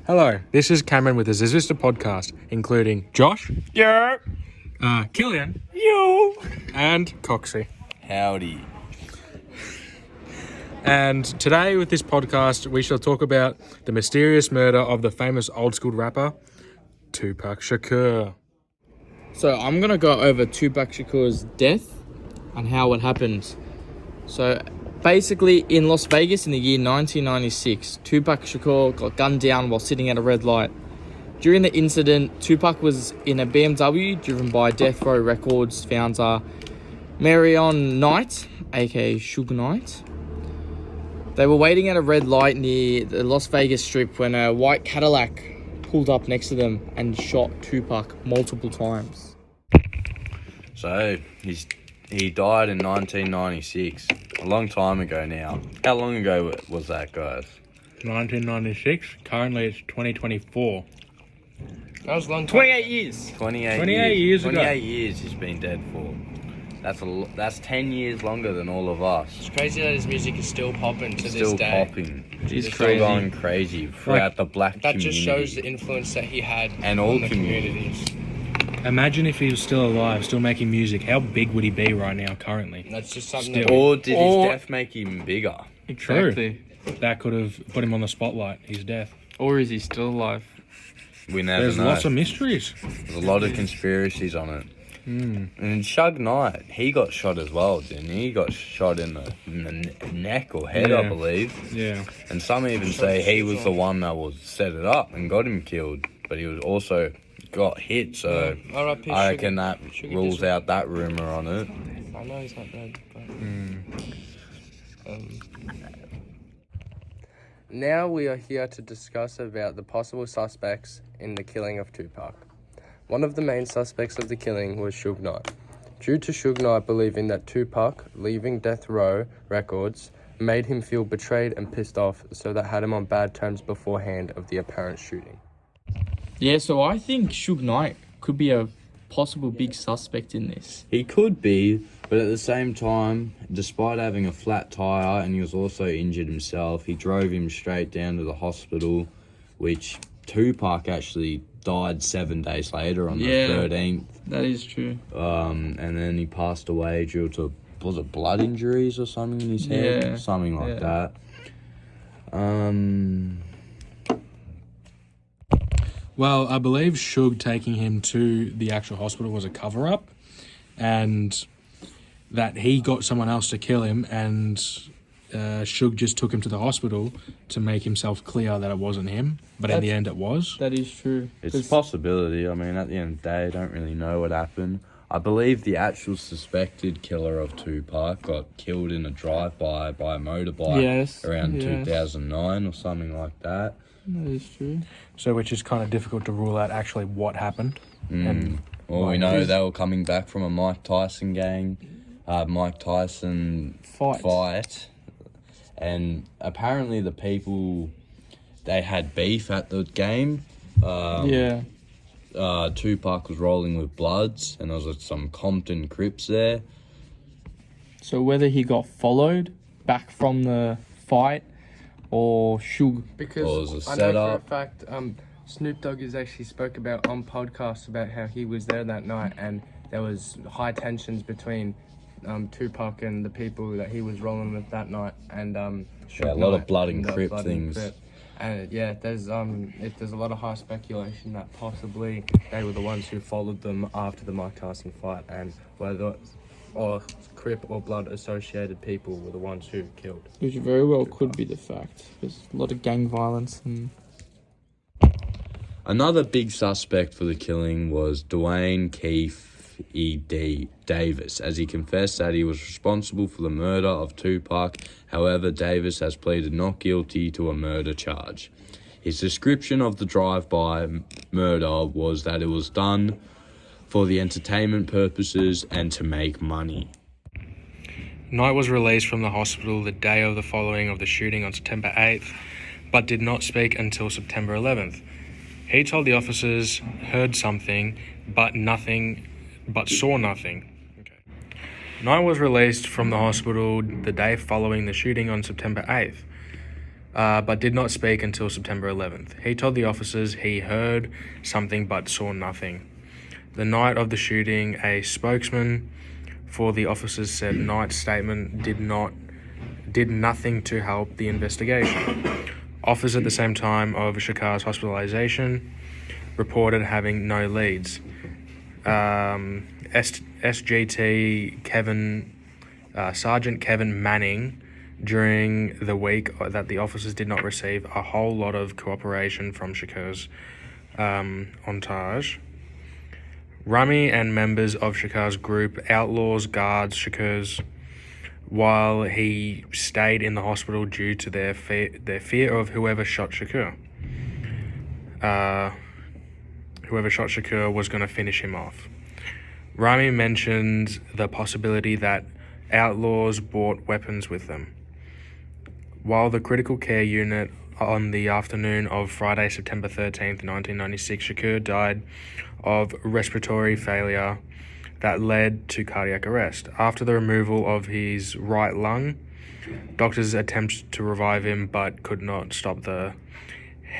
Hello, this is Cameron with the Zezvista podcast, including Josh, Yeah. Killian, Yo. and Coxie. Howdy. And today with this podcast, we shall talk about the mysterious murder of the famous old school rapper, Tupac Shakur. So I'm going to go over Tupac Shakur's death and how it happened. So basically in Las Vegas in the year 1996, Tupac Shakur got gunned down while sitting at a red light. During the incident, Tupac was in a BMW driven by Death Row Records founder Marion Knight, aka Suge Knight. They were waiting at a red light near the Las Vegas Strip when a white Cadillac pulled up next to them and shot Tupac multiple times. So, he died in 1996. A long time ago now. How long ago was that, guys? 1996, currently it's 2024. That was long time. 28 years. 28 years ago. 28 years he's been dead for. That's 10 years longer than all of us. It's crazy that his music is still popping to Still this day. popping. He's Still crazy. going crazy throughout the black That community. just shows the influence that he had And on all the communities. Imagine if he was still alive, still making music. How big would he be right now, currently? That's just something Still. that Or did his death make him bigger? exactly. That could have put him on the spotlight, his death. Or is he still alive? We never There's know. lots of mysteries. There's a lot of conspiracies on it. Mm. And Suge Knight, he got shot as well, didn't he? He got shot in the neck or head, I Yeah. believe. Yeah. And some even say he was the one that was set it up and got him killed. But he was also got hit, so R.I.P. I reckon that Sugar rules Dizzle. out that rumour on it. I know he's not dead, but... Now we are here to discuss about the possible suspects in the killing of Tupac. One of the main suspects of the killing was Suge Knight. Due to Suge Knight believing that Tupac leaving Death Row Records made him feel betrayed and pissed off, so that had him on bad terms beforehand of the apparent shooting. Yeah, so I think Suge Knight could be a possible big suspect in this. He could be, but at the same time, despite having a flat tyre and he was also injured himself, he drove him straight down to the hospital, which Tupac actually died 7 days later on the 13th. That is true. And then he passed away due to, was it blood injuries or something in his head? Yeah. Something like that. Well, I believe Suge taking him to the actual hospital was a cover-up, and that he got someone else to kill him, and Suge just took him to the hospital to make himself clear that it wasn't him, but in the end it was. That is true. It's a possibility. I mean, at the end of the day, I don't really know what happened. I believe the actual suspected killer of Tupac got killed in a drive-by by a motorbike around 2009 or something like that. That is true. So which is kind of difficult to rule out actually what happened. Well, we know they were coming back from a Mike Tyson Mike Tyson fight. And apparently the people, they had beef at the game. Tupac was rolling with Bloods, and there was some Compton Crips there. So whether he got followed back from the fight or Suge. Because Or was it I set know up? for a fact, Snoop Dogg has actually spoke about on podcasts about how he was there that night and there was high tensions between Tupac and the people that he was rolling with that night, and Suge a lot of Knight blood and the Crip blood things. Crip. And there's a lot of high speculation that possibly they were the ones who followed them after the Mike Tyson fight, and whether or Crip or blood associated people were the ones who killed. Which very well could be the fact. There's a lot of gang violence and... Another big suspect for the killing was Dwayne Keefe Davis, as he confessed that he was responsible for the murder of Tupac. However, Davis has pleaded not guilty to a murder charge. His description of the drive-by murder was that it was done for the entertainment purposes and to make money. Knight was released from the hospital the day of the following of the shooting on September 8th, but did not speak until September 11th. He told the officers heard something, but saw nothing. Knight was released from the hospital the day following the shooting on September 8th, but did not speak until September 11th. He told the officers he heard something but saw nothing. The night of the shooting, a spokesman for the officers said Knight's statement did nothing to help the investigation. Officers at the same time of Shakur's hospitalization reported having no leads. SGT Sergeant Kevin Manning, during the week that the officers did not receive a whole lot of cooperation from Shakur's entourage. Rami and members of Shakur's group outlaws guards Shakur's while he stayed in the hospital due to their fear of whoever shot Shakur. Whoever shot Shakur was going to finish him off. Rami mentioned the possibility that outlaws brought weapons with them. While the critical care unit on the afternoon of Friday, September 13th, 1996, Shakur died of respiratory failure that led to cardiac arrest. After the removal of his right lung, doctors attempted to revive him but could not stop the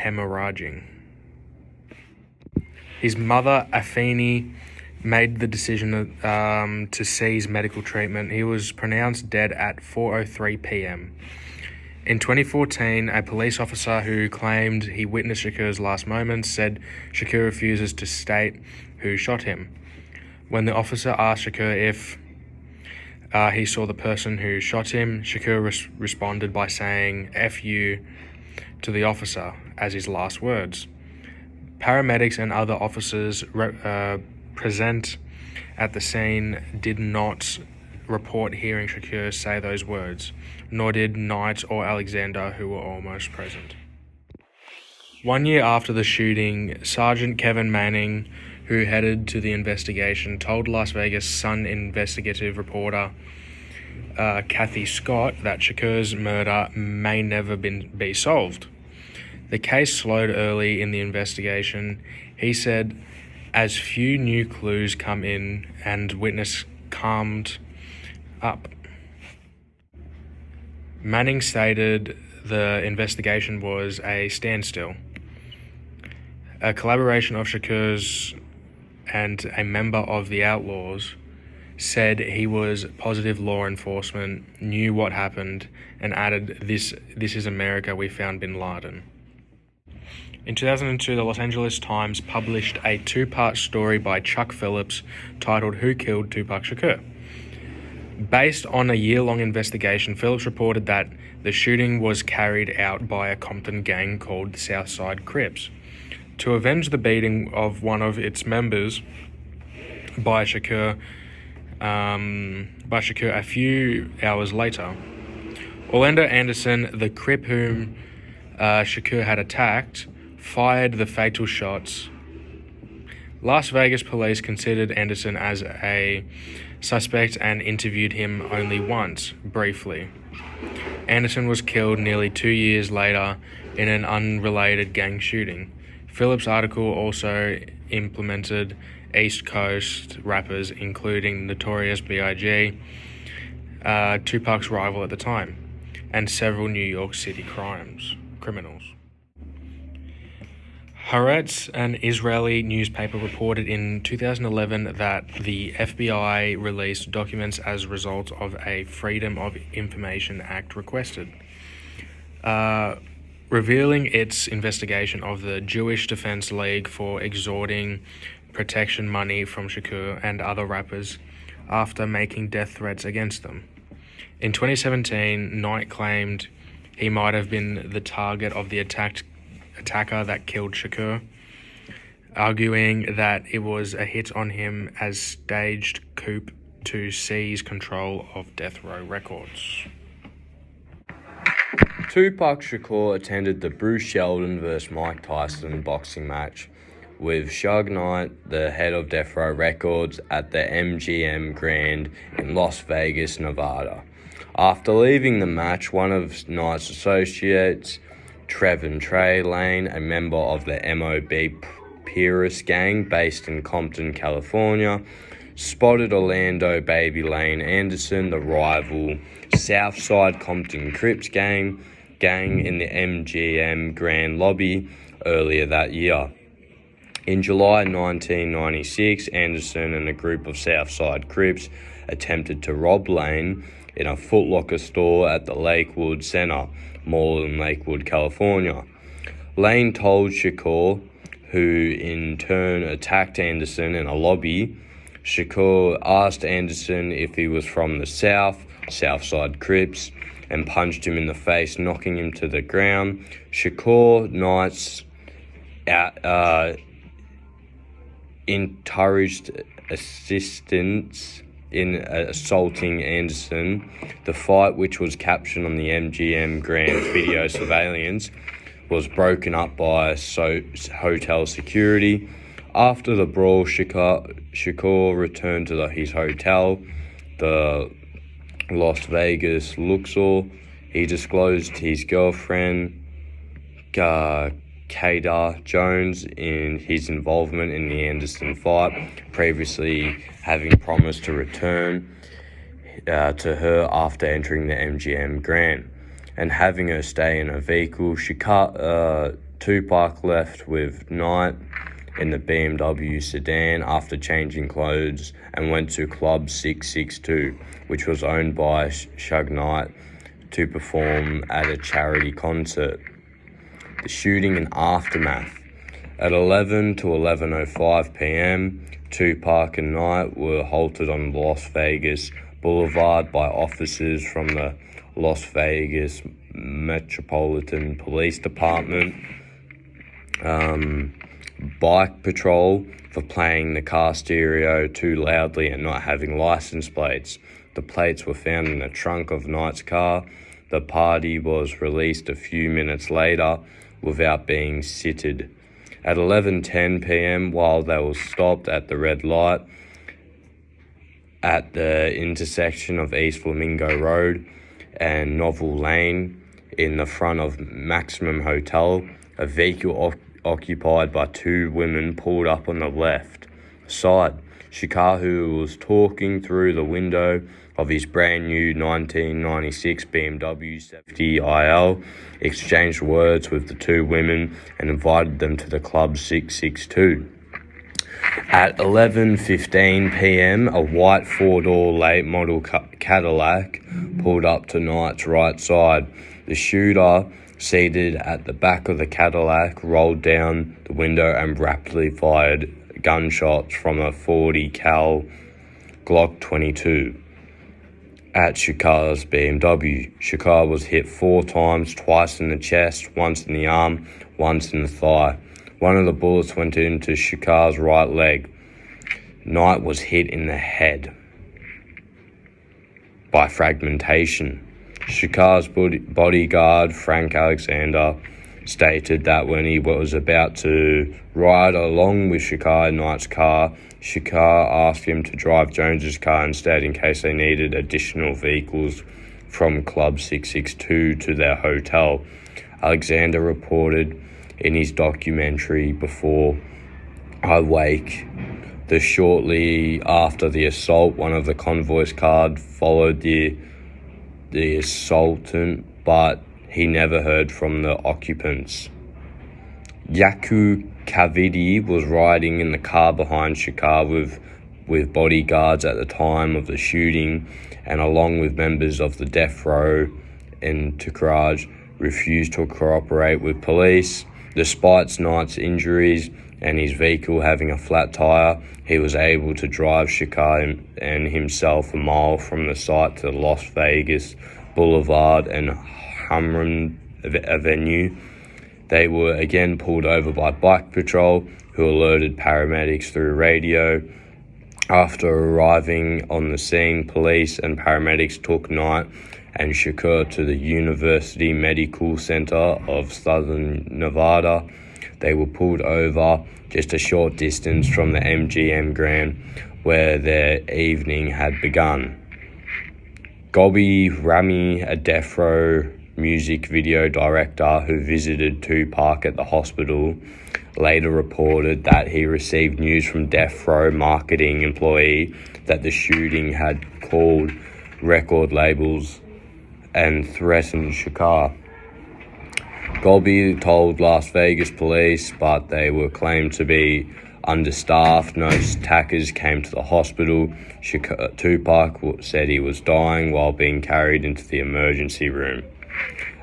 hemorrhaging. His mother, Afeni, made the decision to cease medical treatment. He was pronounced dead at 4:03 p.m. In 2014, a police officer who claimed he witnessed Shakur's last moments said Shakur refuses to state who shot him. When the officer asked Shakur if he saw the person who shot him, Shakur responded by saying "F you" to the officer as his last words. Paramedics and other officers present at the scene did not report hearing Shakur say those words, nor did Knight or Alexander, who were almost present. 1 year after the shooting, Sergeant Kevin Manning, who headed to the investigation, told Las Vegas Sun investigative reporter Kathy Scott that Shakur's murder may never be solved. The case slowed early in the investigation. He said, as few new clues come in and witness calmed up. Manning stated the investigation was a standstill. A collaboration of Shakur's and a member of the Outlaws said he was positive law enforcement, knew what happened, and added, this is America, we found bin Laden. In 2002, the Los Angeles Times published a two-part story by Chuck Phillips titled Who Killed Tupac Shakur? Based on a year-long investigation, Phillips reported that the shooting was carried out by a Compton gang called the Southside Crips to avenge the beating of one of its members by Shakur a few hours later. Orlando Anderson, the Crip whom Shakur had attacked, fired the fatal shots. Las Vegas police considered Anderson as a suspect and interviewed him only once, briefly. Anderson was killed nearly 2 years later in an unrelated gang shooting. Phillips' article also implemented East Coast rappers, including Notorious B.I.G., Tupac's rival at the time, and several New York City criminals. Haaretz, an Israeli newspaper, reported in 2011 that the FBI released documents as a result of a Freedom of Information Act requested, revealing its investigation of the Jewish Defense League for extorting protection money from Shakur and other rappers after making death threats against them. In 2017, Knight claimed he might have been the target of the attacker that killed Shakur, arguing that it was a hit on him as staged coup to seize control of Death Row Records. Tupac Shakur attended the Bruce Sheldon vs. Mike Tyson boxing match with Suge Knight, the head of Death Row Records, at the MGM Grand in Las Vegas, Nevada. After leaving the match, one of Knight's associates, Trevin Trey Lane, a member of the MOB Pierce gang based in Compton, California, spotted Orlando Baby Lane Anderson, the rival Southside Compton Crips gang, gang in the MGM Grand lobby earlier that year. In July 1996, Anderson and a group of Southside Crips attempted to rob Lane in a Foot Locker store at the Lakewood Center Mall in Lakewood, California. Lane told Shakur, who in turn attacked Anderson in a lobby. Shakur asked Anderson if he was from the Southside Crips, and punched him in the face, knocking him to the ground. Shakur Knight's encouraged assistance in assaulting Anderson. The fight, which was captured on the MGM Grand video surveillance, was broken up by hotel security. After the brawl, Shakur returned to his hotel, the Las Vegas Luxor. He disclosed his girlfriend, Kada Jones, in his involvement in the Anderson fight, previously having promised to return to her after entering the MGM Grand and having her stay in a vehicle. Tupac left with Knight in the BMW sedan after changing clothes and went to Club 662, which was owned by Suge Knight, to perform at a charity concert. The shooting and aftermath. At 11 to 11:05 p.m., Tupac and Knight were halted on Las Vegas Boulevard by officers from the Las Vegas Metropolitan Police Department Bike Patrol for playing the car stereo too loudly and not having license plates. The plates were found in the trunk of Knight's car. The party was released a few minutes later without being cited. At 11:10 p.m., while they were stopped at the red light at the intersection of East Flamingo Road and Novel Lane in the front of Maximum Hotel, a vehicle occupied by two women pulled up on the left side. Shakur, who was talking through the window of his brand new 1996 BMW 70IL, exchanged words with the two women and invited them to the Club 662. At 11:15 p.m., a white four-door late model Cadillac pulled up to Knight's right side. The shooter, seated at the back of the Cadillac, rolled down the window and rapidly fired gunshots from a .40 cal Glock 22 at Shakur's BMW. Shakur was hit 4 times, twice in the chest, once in the arm, once in the thigh. One of the bullets went into Shakur's right leg. Knight was hit in the head by fragmentation. Shakur's bodyguard, Frank Alexander, stated that when he was about to ride along with Shakur in Knight's car, Shakur asked him to drive Jones's car instead in case they needed additional vehicles from Club 662 to their hotel. Alexander reported in his documentary Before I Wake that shortly after the assault, one of the convoy's cars followed the assailtant, but he never heard from the occupants. Yaku Kavidi was riding in the car behind Shakur with bodyguards at the time of the shooting, and along with members of the death row entourage, refused to cooperate with police. Despite Knight's injuries and his vehicle having a flat tire, he was able to drive Shakur and himself a mile from the site to Las Vegas Boulevard and Humron Avenue. They were again pulled over by Bike Patrol, who alerted paramedics through radio. After arriving on the scene, police and paramedics took Knight and Shakur to the University Medical Center of Southern Nevada. They were pulled over just a short distance from the MGM Grand, where their evening had begun. Gobi Rami, a death row music video director who visited Tupac at the hospital, later reported that he received news from death row marketing employee that the shooting had called record labels and threatened Shakur. Golby told Las Vegas police, but they were claimed to be understaffed. No attackers came to the hospital. Tupac said he was dying while being carried into the emergency room.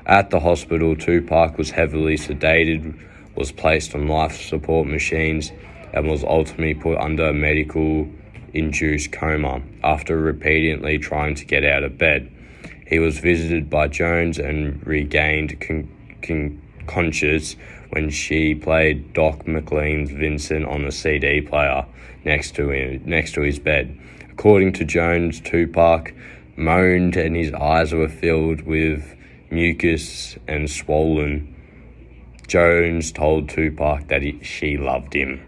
At the hospital, Tupac was heavily sedated, was placed on life support machines, and was ultimately put under a medical-induced coma after repeatedly trying to get out of bed. He was visited by Jones and regained conscious when she played Doc McLean's Vincent on the CD player next to his bed. According to Jones, Tupac moaned and his eyes were filled with mucus and swollen. Jones told Tupac that she loved him.